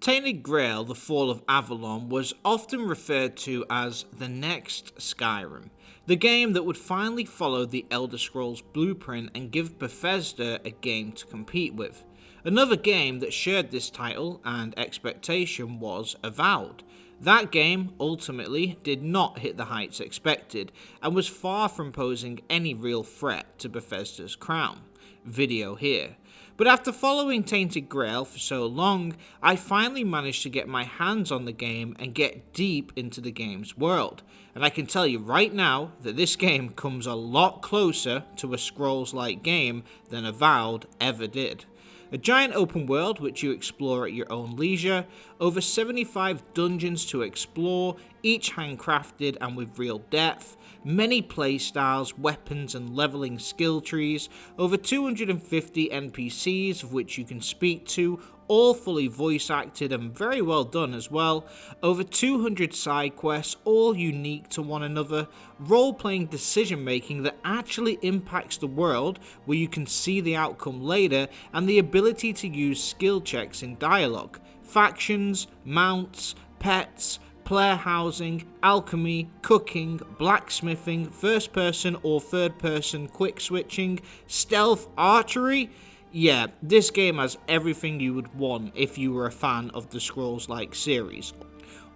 Tainted Grail, the Fall of Avalon, was often referred to as the next Skyrim, the game that would finally follow the Elder Scrolls blueprint and give Bethesda a game to compete with. Another game that shared this title and expectation was Avowed. That game, ultimately, did not hit the heights expected, and was far from posing any real threat to Bethesda's crown. Video here. But after following Tainted Grail for so long, I finally managed to get my hands on the game and get deep into the game's world. And I can tell you right now that this game comes a lot closer to a Scrolls-like game than Avowed ever did. A giant open world which you explore at your own leisure, over 75 dungeons to explore, each handcrafted and with real depth, many playstyles, weapons and leveling skill trees, over 250 NPCs of which you can speak to, all fully voice acted and very well done as well, over 200 side quests, all unique to one another, role-playing decision making that actually impacts the world where you can see the outcome later, and the ability to use skill checks in dialogue, factions, mounts, pets, player housing, alchemy, cooking, blacksmithing, first person or third person quick switching, stealth, archery. Yeah, this game has everything you would want if you were a fan of the Scrolls-like series,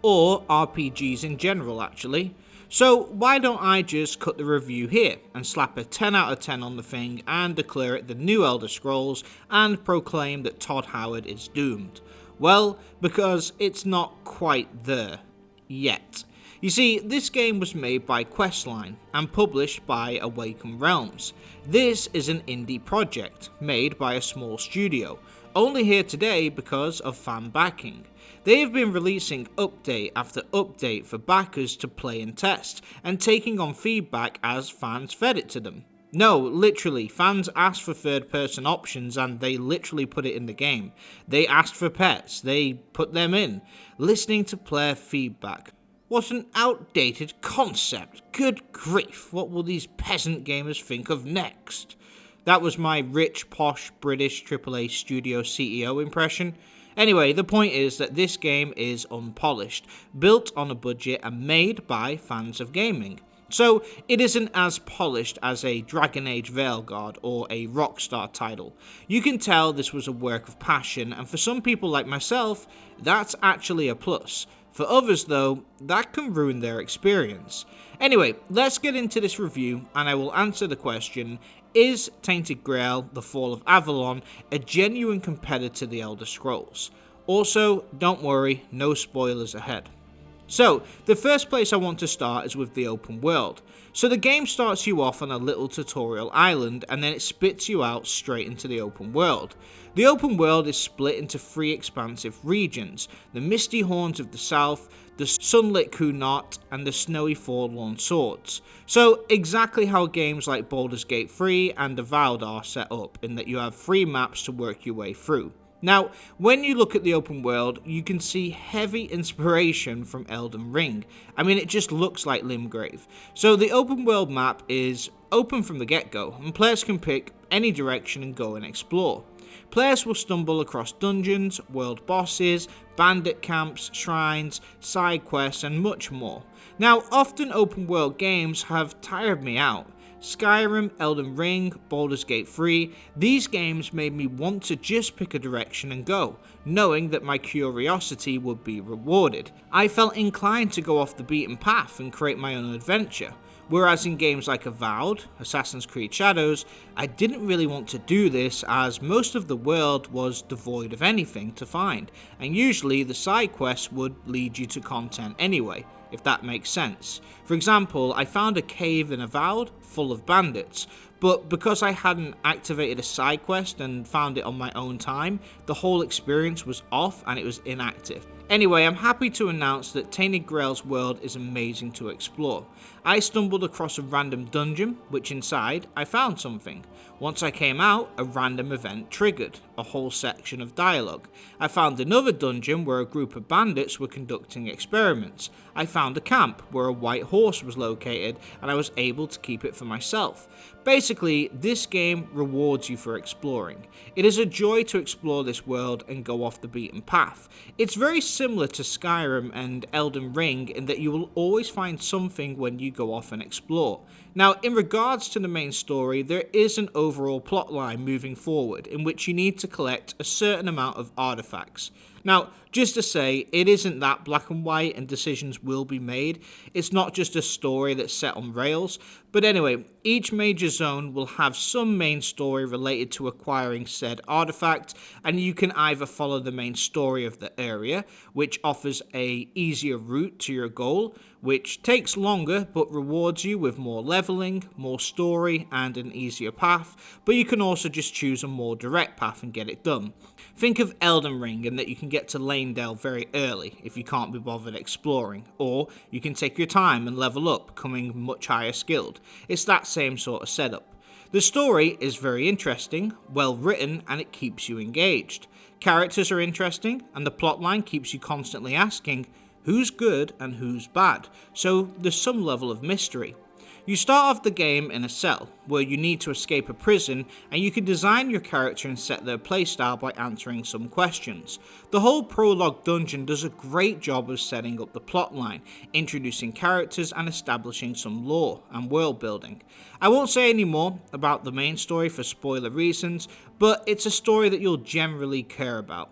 or RPGs in general actually. So why don't I just cut the review here and slap a 10 out of 10 on the thing and declare it the new Elder Scrolls and proclaim that Todd Howard is doomed? Well, because it's not quite there yet. You see, this game was made by Questline and published by Awaken Realms. This is an indie project made by a small studio, only here today because of fan backing. They have been releasing update after update for backers to play and test, and taking on feedback as fans fed it to them. No, literally, fans asked for third-person options and they literally put it in the game. They asked for pets, they put them in. Listening to player feedback. What an outdated concept. Good grief, what will these peasant gamers think of next? That was my rich, posh, British AAA studio CEO impression. Anyway, the point is that this game is unpolished, built on a budget and made by fans of gaming. So it isn't as polished as a Dragon Age Veilguard or a Rockstar title. You can tell this was a work of passion, and for some people like myself, that's actually a plus. For others though, that can ruin their experience. Anyway, let's get into this review and I will answer the question, is Tainted Grail, the Fall of Avalon, a genuine competitor to the Elder Scrolls? Also, don't worry, no spoilers ahead. So, the first place I want to start is with the open world. So the game starts you off on a little tutorial island and then it spits you out straight into the open world. The open world is split into 3 expansive regions, the Misty Horns of the South, the Sunlit Kunot, and the Snowy Forlorn Swords. So exactly how games like Baldur's Gate 3 and Avowed are set up, in that you have 3 maps to work your way through. Now, when you look at the open world, you can see heavy inspiration from Elden Ring. I mean, it just looks like Limgrave. So the open world map is open from the get-go, and players can pick any direction and go and explore. Players will stumble across dungeons, world bosses, bandit camps, shrines, side quests, and much more. Now, often open world games have tired me out. Skyrim, Elden Ring, Baldur's Gate 3, these games made me want to just pick a direction and go, knowing that my curiosity would be rewarded. I felt inclined to go off the beaten path and create my own adventure, whereas in games like Avowed, Assassin's Creed Shadows, I didn't really want to do this as most of the world was devoid of anything to find, and usually the side quests would lead you to content anyway, if that makes sense. For example, I found a cave in Avowed full of bandits, but because I hadn't activated a side quest and found it on my own time, the whole experience was off and it was inactive. Anyway, I'm happy to announce that Tainted Grail's world is amazing to explore. I stumbled across a random dungeon, which inside I found something. Once I came out, a random event triggered a whole section of dialogue. I found another dungeon where a group of bandits were conducting experiments. I found a camp where a white horse was located and I was able to keep it for myself. Basically, this game rewards you for exploring. It is a joy to explore this world and go off the beaten path. It's very similar to Skyrim and Elden Ring in that you will always find something when you go off and explore. Now, in regards to the main story, there is an overall plotline moving forward in which you need to collect a certain amount of artifacts. Now, just to say, it isn't that black and white and decisions will be made. It's not just a story that's set on rails. But anyway, each major zone will have some main story related to acquiring said artifact, and you can either follow the main story of the area, which offers a easier route to your goal, which takes longer but rewards you with more leveling, more story, and an easier path, but you can also just choose a more direct path and get it done. Think of Elden Ring in that you can get to Lanedale very early if you can't be bothered exploring, or you can take your time and level up, becoming much higher skilled. It's that same sort of setup. The story is very interesting, well written, and it keeps you engaged. Characters are interesting, and the plotline keeps you constantly asking, who's good and who's bad, so there's some level of mystery. You start off the game in a cell, where you need to escape a prison, and you can design your character and set their playstyle by answering some questions. The whole prologue dungeon does a great job of setting up the plotline, introducing characters and establishing some lore and world building. I won't say any more about the main story for spoiler reasons, but it's a story that you'll generally care about.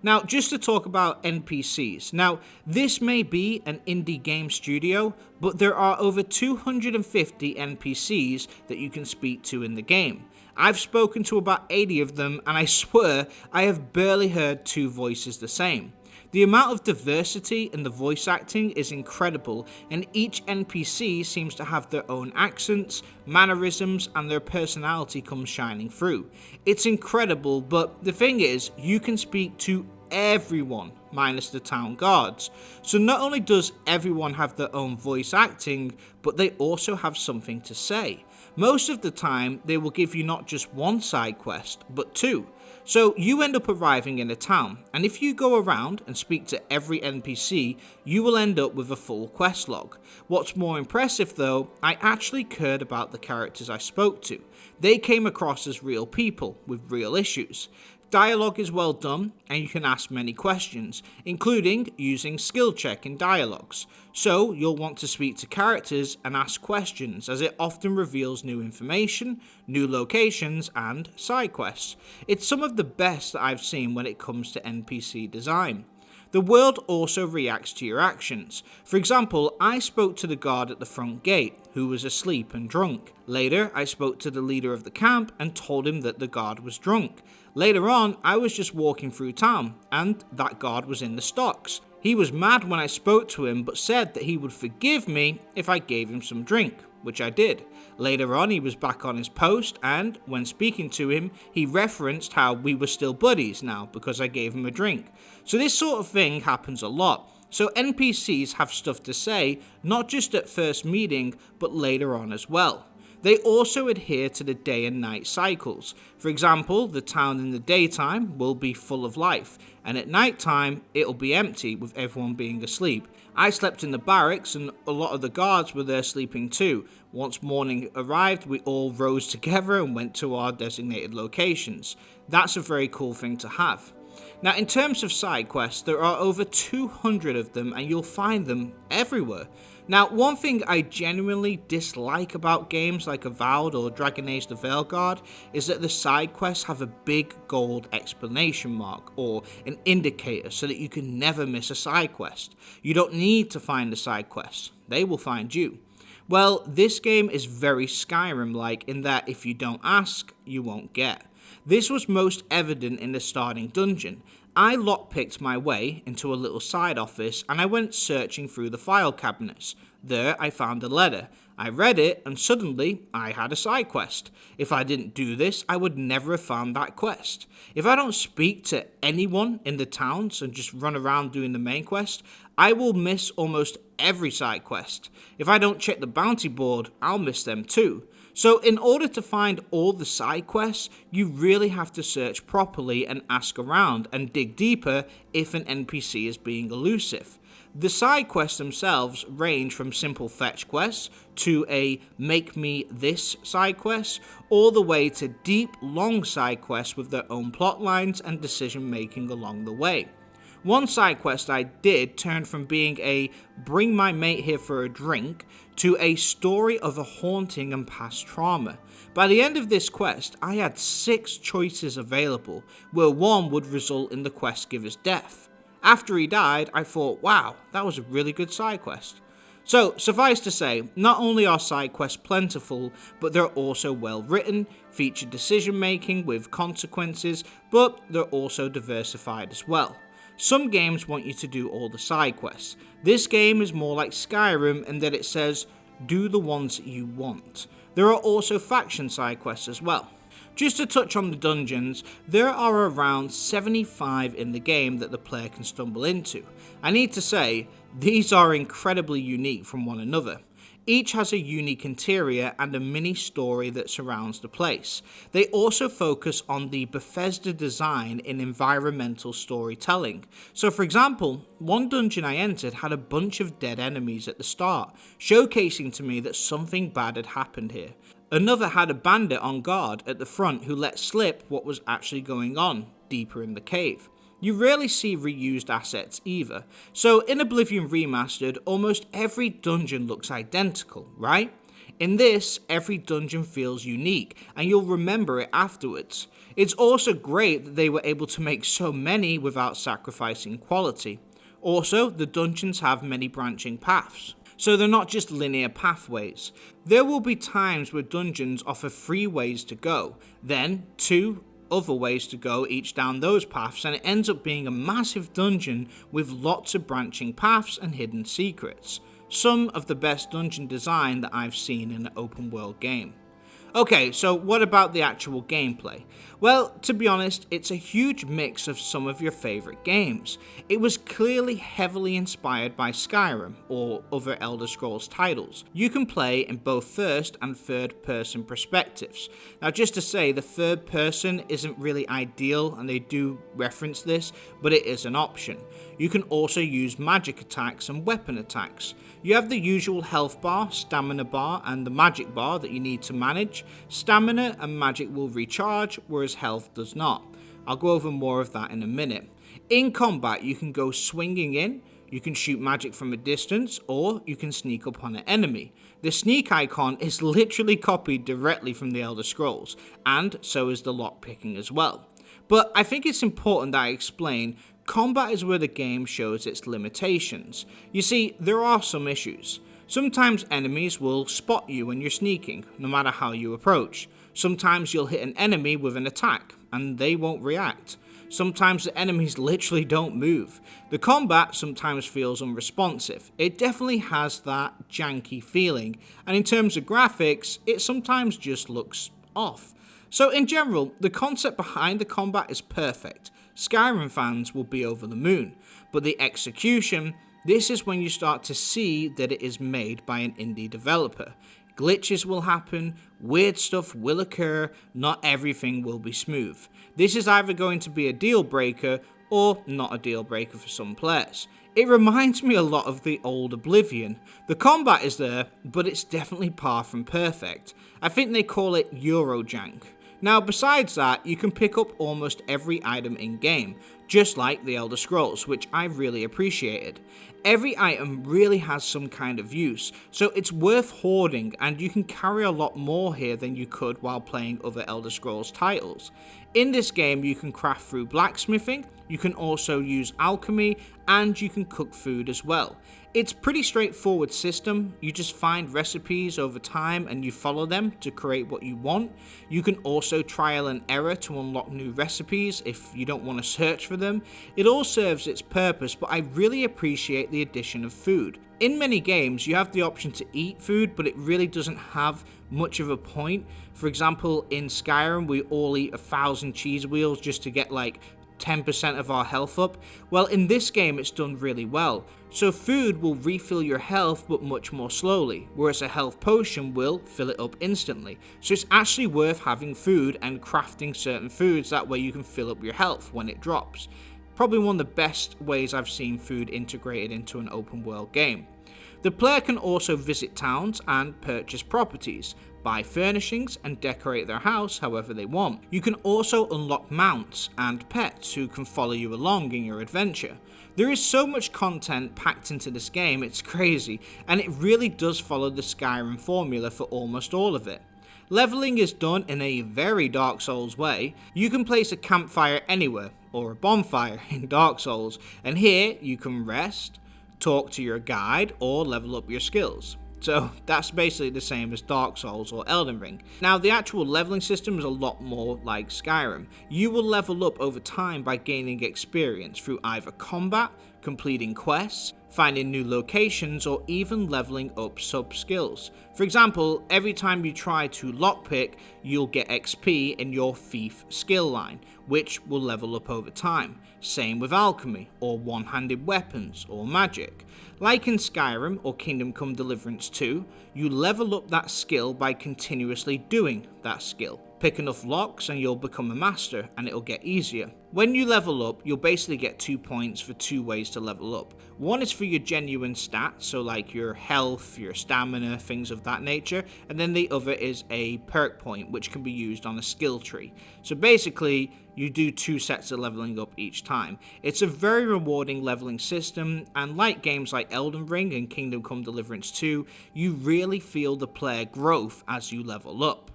Now, just to talk about NPCs. Now, this may be an indie game studio, but there are over 250 NPCs that you can speak to in the game. I've spoken to about 80 of them, and I swear I have barely heard two voices the same. The amount of diversity in the voice acting is incredible, and each NPC seems to have their own accents, mannerisms, and their personality comes shining through. It's incredible, but the thing is, you can speak to everyone, minus the town guards. So not only does everyone have their own voice acting, but they also have something to say. Most of the time, they will give you not just one side quest, but two. So you end up arriving in a town, and if you go around and speak to every NPC, you will end up with a full quest log. What's more impressive though, I actually cared about the characters I spoke to. They came across as real people with real issues. Dialogue is well done, and you can ask many questions, including using skill check in dialogues. So you'll want to speak to characters and ask questions, as it often reveals new information, new locations, and side quests. It's some of the best that I've seen when it comes to NPC design. The world also reacts to your actions. For example, I spoke to the guard at the front gate, who was asleep and drunk. Later, I spoke to the leader of the camp and told him that the guard was drunk. Later on, I was just walking through town, and that guard was in the stocks. He was mad when I spoke to him, but said that he would forgive me if I gave him some drink, which I did. Later on, he was back on his post, and when speaking to him, he referenced how we were still buddies now because I gave him a drink. So this sort of thing happens a lot. So NPCs have stuff to say, not just at first meeting, but later on as well. They also adhere to the day and night cycles. For example, the town in the daytime will be full of life, and at night time it'll be empty with everyone being asleep. I slept in the barracks, and a lot of the guards were there sleeping too. Once morning arrived, we all rose together and went to our designated locations. That's a very cool thing to have. Now, in terms of side quests, there are over 200 of them, and you'll find them everywhere. Now, one thing I genuinely dislike about games like Avowed or Dragon Age the Veilguard is that the side quests have a big gold exclamation mark or an indicator so that you can never miss a side quest. You don't need to find the side quests, they will find you. Well, this game is very Skyrim-like in that if you don't ask, you won't get. This was most evident in the starting dungeon. I lockpicked my way into a little side office and I went searching through the file cabinets. There I found a letter. I read it and suddenly I had a side quest. If I didn't do this, I would never have found that quest. If I don't speak to anyone in the towns and just run around doing the main quest, I will miss almost every side quest. If I don't check the bounty board, I'll miss them too. So in order to find all the side quests, you really have to search properly and ask around and dig deeper if an NPC is being elusive. The side quests themselves range from simple fetch quests to a make me this side quest, all the way to deep, long side quests with their own plot lines and decision making along the way. One side quest I did turned from being a bring my mate here for a drink to a story of a haunting and past trauma. By the end of this quest, I had 6 choices available, where one would result in the quest giver's death. After he died, I thought, wow, that was a really good side quest. So, suffice to say, not only are side quests plentiful, but they're also well written, feature decision making with consequences, but they're also diversified as well. Some games want you to do all the side quests. This game is more like Skyrim in that it says, do the ones that you want. There are also faction side quests as well. Just to touch on the dungeons, there are around 75 in the game that the player can stumble into. I need to say, these are incredibly unique from one another. Each has a unique interior and a mini story that surrounds the place. They also focus on the Bethesda design in environmental storytelling. So for example, one dungeon I entered had a bunch of dead enemies at the start, showcasing to me that something bad had happened here. Another had a bandit on guard at the front who let slip what was actually going on deeper in the cave. You rarely see reused assets either, so in Oblivion Remastered, almost every dungeon looks identical, right? In this, every dungeon feels unique, and you'll remember it afterwards. It's also great that they were able to make so many without sacrificing quality. Also, the dungeons have many branching paths, so they're not just linear pathways. There will be times where dungeons offer 3 ways to go, then 2 other ways to go each down those paths, and it ends up being a massive dungeon with lots of branching paths and hidden secrets. Some of the best dungeon design that I've seen in an open world game. Okay, so what about the actual gameplay? Well, to be honest, it's a huge mix of some of your favourite games. It was clearly heavily inspired by Skyrim or other Elder Scrolls titles. You can play in both first and third person perspectives. Now just to say, the third person isn't really ideal and they do reference this, but it is an option. You can also use magic attacks and weapon attacks. You have the usual health bar, stamina bar, and the magic bar that you need to manage. Stamina and magic will recharge, whereas health does not. I'll go over more of that in a minute. In combat, you can go swinging in, you can shoot magic from a distance, or you can sneak up on an enemy. The sneak icon is literally copied directly from the Elder Scrolls, and so is the lockpicking as well. But I think it's important that I explain, combat is where the game shows its limitations. You see, there are some issues. Sometimes enemies will spot you when you're sneaking, no matter how you approach. Sometimes you'll hit an enemy with an attack, and they won't react. Sometimes the enemies literally don't move. The combat sometimes feels unresponsive. It definitely has that janky feeling, and in terms of graphics, it sometimes just looks off. So in general, the concept behind the combat is perfect. Skyrim fans will be over the moon, but the execution, this is when you start to see that it is made by an indie developer. Glitches will happen, weird stuff will occur, not everything will be smooth. This is either going to be a deal breaker or not a deal breaker for some players. It reminds me a lot of the old Oblivion. The combat is there, but it's definitely far from perfect. I think they call it Eurojank. Now besides that, you can pick up almost every item in game, just like the Elder Scrolls, which I really appreciated. Every item really has some kind of use, so it's worth hoarding, and you can carry a lot more here than you could while playing other Elder Scrolls titles. In this game you can craft through blacksmithing, you can also use alchemy, and you can cook food as well. It's a pretty straightforward system. You just find recipes over time and you follow them to create what you want. You can also trial and error to unlock new recipes if you don't want to search for them. It all serves its purpose, but I really appreciate the addition of food. In many games you have the option to eat food, but it really doesn't have much of a point. For example, in Skyrim we all eat 1,000 cheese wheels just to get like 10% of our health up. Well, in this game it's done really well. So food will refill your health but much more slowly, whereas a health potion will fill it up instantly. So it's actually worth having food and crafting certain foods, that way you can fill up your health when it drops. Probably one of the best ways I've seen food integrated into an open world game. The player can also visit towns and purchase properties, buy furnishings and decorate their house however they want. You can also unlock mounts and pets who can follow you along in your adventure. There is so much content packed into this game, it's crazy, and it really does follow the Skyrim formula for almost all of it. Leveling is done in a very Dark Souls way. You can place a campfire anywhere, or a bonfire in Dark Souls, and here you can rest, talk to your guide, or level up your skills. So that's basically the same as Dark Souls or Elden Ring. Now the actual leveling system is a lot more like Skyrim. You will level up over time by gaining experience through either combat, completing quests, finding new locations, or even leveling up sub-skills. For example, every time you try to lockpick, you'll get XP in your thief skill line, which will level up over time. Same with alchemy, or one-handed weapons, or magic. Like in Skyrim or Kingdom Come Deliverance 2, you level up that skill by continuously doing that skill. Pick enough locks and you'll become a master, and it'll get easier. When you level up, you'll basically get 2 points for 2 ways to level up. One is for your genuine stats, so like your health, your stamina, things of that nature, and then the other is a perk point, which can be used on a skill tree. So basically, you do 2 sets of leveling up each time. It's a very rewarding leveling system, and like games like Elden Ring and Kingdom Come Deliverance 2, you really feel the player growth as you level up.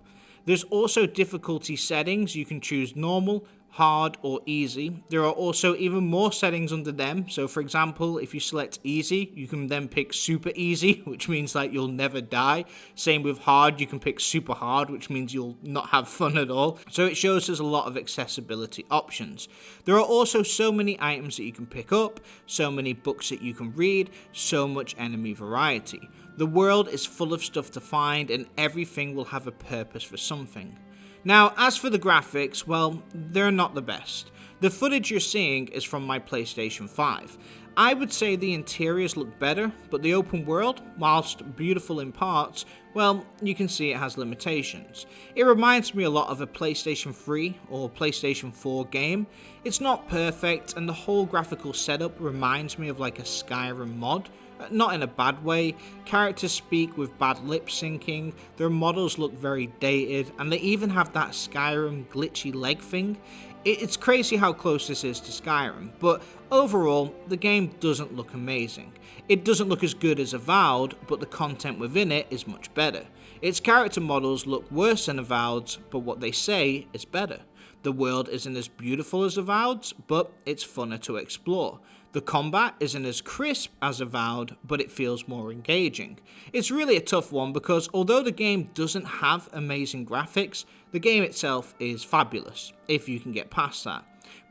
There's also difficulty settings. You can choose normal, hard, or easy. There are also even more settings under them. So for example, if you select easy, you can then pick super easy, which means like you'll never die. Same with hard, you can pick super hard, which means you'll not have fun at all. So it shows there's a lot of accessibility options. There are also so many items that you can pick up, so many books that you can read, so much enemy variety. The world is full of stuff to find, and everything will have a purpose for something. Now, as for the graphics, well, they're not the best. The footage you're seeing is from my PlayStation 5. I would say the interiors look better, but the open world, whilst beautiful in parts, well, you can see it has limitations. It reminds me a lot of a PlayStation 3 or PlayStation 4 game. It's not perfect, and the whole graphical setup reminds me of like a Skyrim mod. Not in a bad way. Characters speak with bad lip syncing, their models look very dated, and they even have that Skyrim glitchy leg thing. It's crazy how close this is to Skyrim, but overall, the game doesn't look amazing. It doesn't look as good as Avowed, but the content within it is much better. Its character models look worse than Avowed's, but what they say is better. The world isn't as beautiful as Avowed's, but it's funner to explore. The combat isn't as crisp as Avowed, but it feels more engaging. It's really a tough one because although the game doesn't have amazing graphics, the game itself is fabulous, if you can get past that.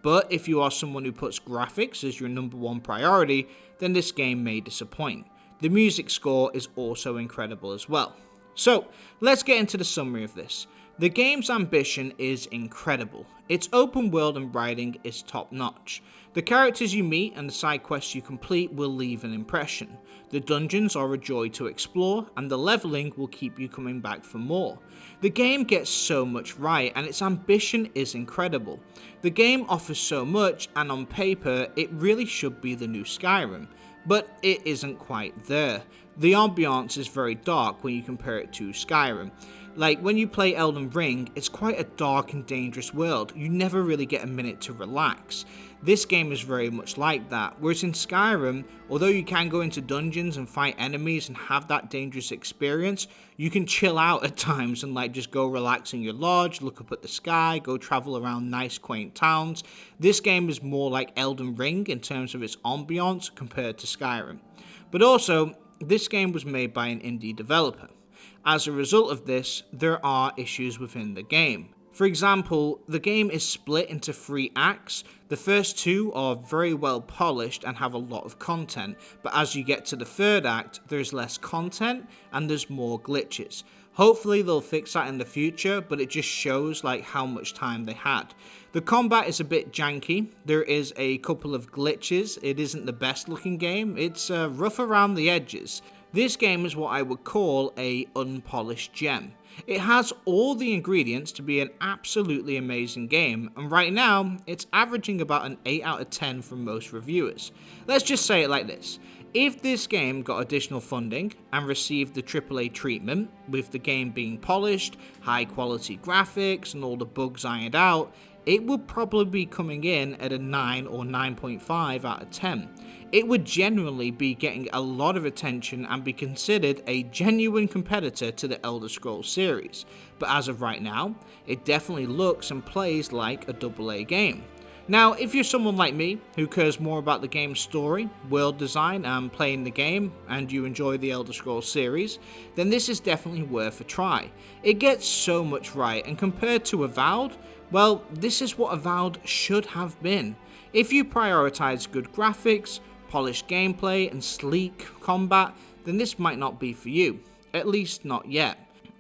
But if you are someone who puts graphics as your number one priority, then this game may disappoint. The music score is also incredible as well. So, let's get into the summary of this. The game's ambition is incredible. Its open world and writing is top notch. The characters you meet and the side quests you complete will leave an impression. The dungeons are a joy to explore, and the leveling will keep you coming back for more. The game gets so much right, and its ambition is incredible. The game offers so much, and on paper, it really should be the new Skyrim. But it isn't quite there. The ambiance is very dark when you compare it to Skyrim. Like, when you play Elden Ring, it's quite a dark and dangerous world. You never really get a minute to relax. This game is very much like that, whereas in Skyrim, although you can go into dungeons and fight enemies and have that dangerous experience, you can chill out at times and like just go relax in your lodge, look up at the sky, go travel around nice quaint towns. This game is more like Elden Ring in terms of its ambiance compared to Skyrim. But also, this game was made by an indie developer. As a result of this, there are issues within the game. For example, the game is split into 3 acts. The first 2 are very well polished and have a lot of content, but as you get to the 3rd act, there's less content and there's more glitches. Hopefully they'll fix that in the future, but it just shows like how much time they had. The combat is a bit janky. There is a couple of glitches. It isn't the best looking game. It's rough around the edges. This game is what I would call a unpolished gem. It has all the ingredients to be an absolutely amazing game, and right now, it's averaging about an 8 out of 10 from most reviewers. Let's just say it like this. If this game got additional funding and received the AAA treatment, with the game being polished, high quality graphics, and all the bugs ironed out, it would probably be coming in at a 9 or 9.5 out of 10. It would genuinely be getting a lot of attention and be considered a genuine competitor to the Elder Scrolls series, but as of right now, it definitely looks and plays like a AA game. Now, if you're someone like me, who cares more about the game's story, world design, and playing the game, and you enjoy the Elder Scrolls series, then this is definitely worth a try. It gets so much right, and compared to Avowed, well, this is what Avowed should have been. If you prioritize good graphics, polished gameplay, and sleek combat, then this might not be for you. At least not yet.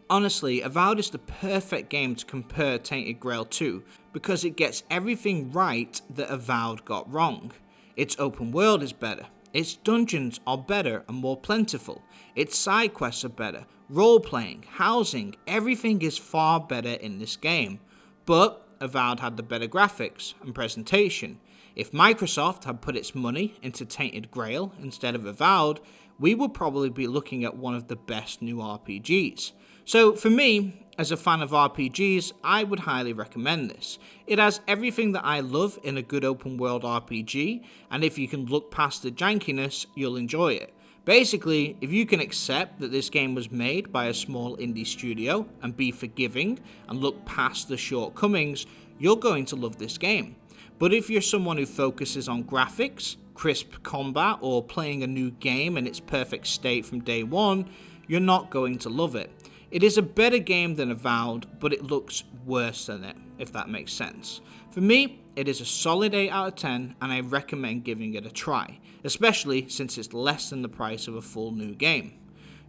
Honestly, Avowed is the perfect game to compare Tainted Grail to, because it gets everything right that Avowed got wrong. Its open world is better, its dungeons are better and more plentiful, its side quests are better, role-playing, housing, everything is far better in this game. But Avowed had the better graphics and presentation. If Microsoft had put its money into Tainted Grail instead of Avowed, we would probably be looking at one of the best new RPGs. So for me, as a fan of RPGs, I would highly recommend this. It has everything that I love in a good open world RPG, and if you can look past the jankiness, you'll enjoy it. Basically, if you can accept that this game was made by a small indie studio and be forgiving and look past the shortcomings, you're going to love this game. But if you're someone who focuses on graphics, crisp combat, or playing a new game in its perfect state from day one, you're not going to love it. It is a better game than Avowed, but it looks worse than it, if that makes sense. For me, it is a solid 8 out of 10, and I recommend giving it a try, especially since it's less than the price of a full new game.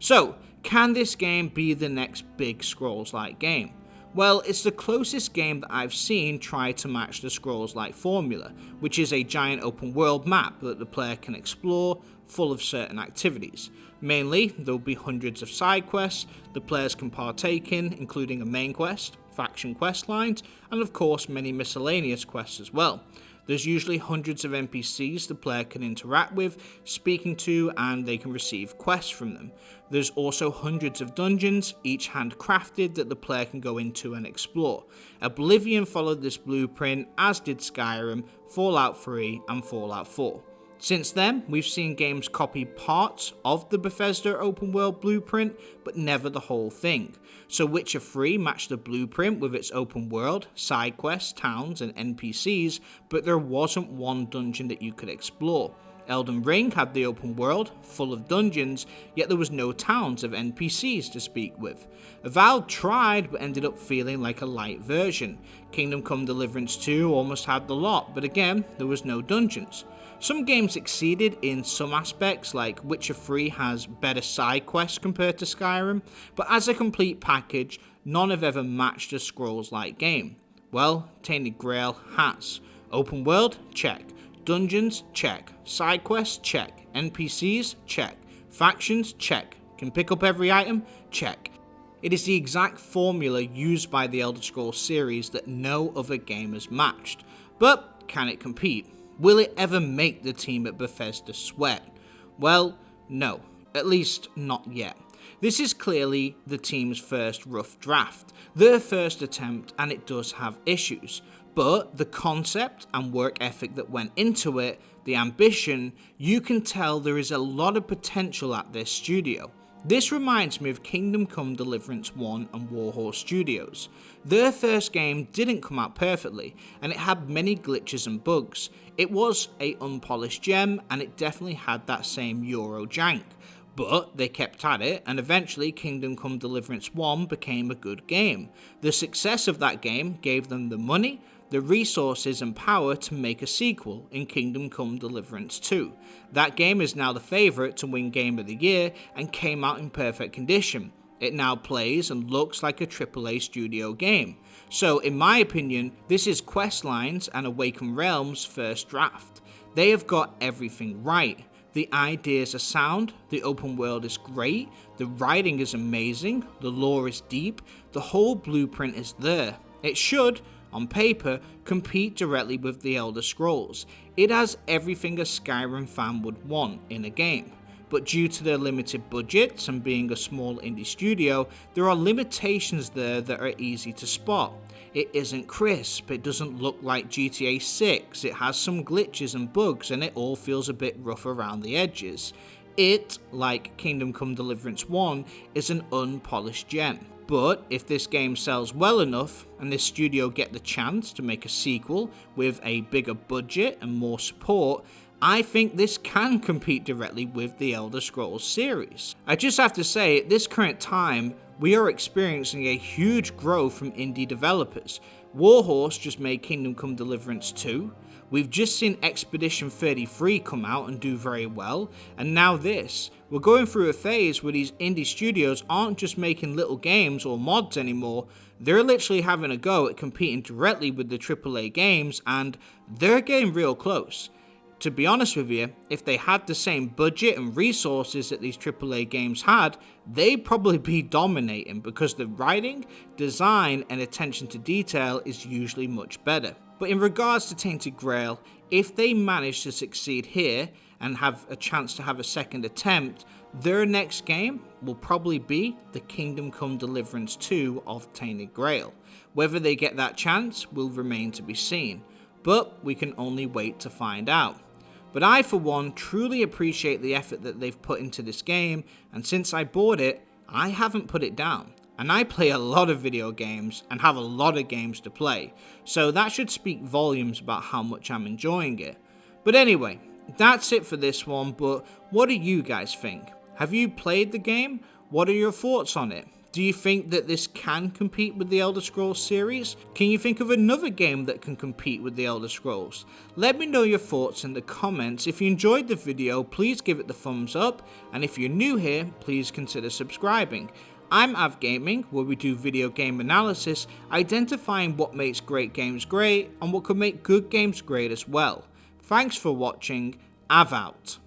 So, can this game be the next big Scrolls-like game? Well, it's the closest game that I've seen try to match the Scrolls-like formula, which is a giant open world map that the player can explore, full of certain activities. Mainly, there will be hundreds of side quests the players can partake in, including a main quest, faction quest lines, and of course many miscellaneous quests as well. There's usually hundreds of NPCs the player can interact with, speaking to, and they can receive quests from them. There's also hundreds of dungeons, each handcrafted, that the player can go into and explore. Oblivion followed this blueprint, as did Skyrim, Fallout 3, and Fallout 4. Since then, we've seen games copy parts of the Bethesda open world blueprint, but never the whole thing. So Witcher 3 matched the blueprint with its open world, side quests, towns, and NPCs, but there wasn't one dungeon that you could explore. Elden Ring had the open world, full of dungeons, yet there was no towns of NPCs to speak with. Avowed tried, but ended up feeling like a light version. Kingdom Come Deliverance 2 almost had the lot, but again, there was no dungeons. Some games succeeded in some aspects, like Witcher 3 has better side quests compared to Skyrim, but as a complete package, none have ever matched a Scrolls-like game. Well, Tainted Grail has. Open world? Check. Dungeons? Check. Side quests? Check. NPCs? Check. Factions? Check. Can pick up every item? Check. It is the exact formula used by the Elder Scrolls series that no other game has matched. But can it compete? Will it ever make the team at Bethesda sweat? Well, no. At least not yet. This is clearly the team's first rough draft, their first attempt, and it does have issues. But the concept and work ethic that went into it, the ambition, you can tell there is a lot of potential at this studio. This reminds me of Kingdom Come Deliverance 1 and Warhorse Studios. Their first game didn't come out perfectly, and it had many glitches and bugs. It was an unpolished gem, and it definitely had that same Euro jank. But they kept at it, and eventually Kingdom Come Deliverance 1 became a good game. The success of that game gave them the money, the resources and power to make a sequel in Kingdom Come Deliverance 2. That game is now the favourite to win Game of the Year and came out in perfect condition. It now plays and looks like a AAA studio game. So in my opinion, this is Questlines and Awakened Realms' first draft. They have got everything right. The ideas are sound, the open world is great, the writing is amazing, the lore is deep, the whole blueprint is there. It should, on paper, compete directly with the Elder Scrolls. It has everything a Skyrim fan would want in a game. But due to their limited budgets and being a small indie studio, there are limitations there that are easy to spot. It isn't crisp, it doesn't look like GTA 6, it has some glitches and bugs, and it all feels a bit rough around the edges. It, like Kingdom Come Deliverance 1, is an unpolished gem. But if this game sells well enough, and this studio get the chance to make a sequel with a bigger budget and more support, I think this can compete directly with the Elder Scrolls series. I just have to say, at this current time, we are experiencing a huge growth from indie developers. Warhorse just made Kingdom Come Deliverance 2, we've just seen Expedition 33 come out and do very well, and now this. We're going through a phase where these indie studios aren't just making little games or mods anymore, they're literally having a go at competing directly with the AAA games, and they're getting real close. To be honest with you, if they had the same budget and resources that these AAA games had, they'd probably be dominating because the writing, design, and attention to detail is usually much better. But in regards to Tainted Grail, if they manage to succeed here and have a chance to have a second attempt, their next game will probably be the Kingdom Come Deliverance 2 of Tainted Grail. Whether they get that chance will remain to be seen, but we can only wait to find out. But I, for one, truly appreciate the effort that they've put into this game, and since I bought it, I haven't put it down. And I play a lot of video games and have a lot of games to play, so that should speak volumes about how much I'm enjoying it. But anyway, that's it for this one, but what do you guys think? Have you played the game? What are your thoughts on it? Do you think that this can compete with the Elder Scrolls series? Can you think of another game that can compete with the Elder Scrolls? Let me know your thoughts in the comments. If you enjoyed the video, please give it the thumbs up, and if you're new here, please consider subscribing. I'm Av Gaming, where we do video game analysis, identifying what makes great games great, and what could make good games great as well. Thanks for watching. Avowed.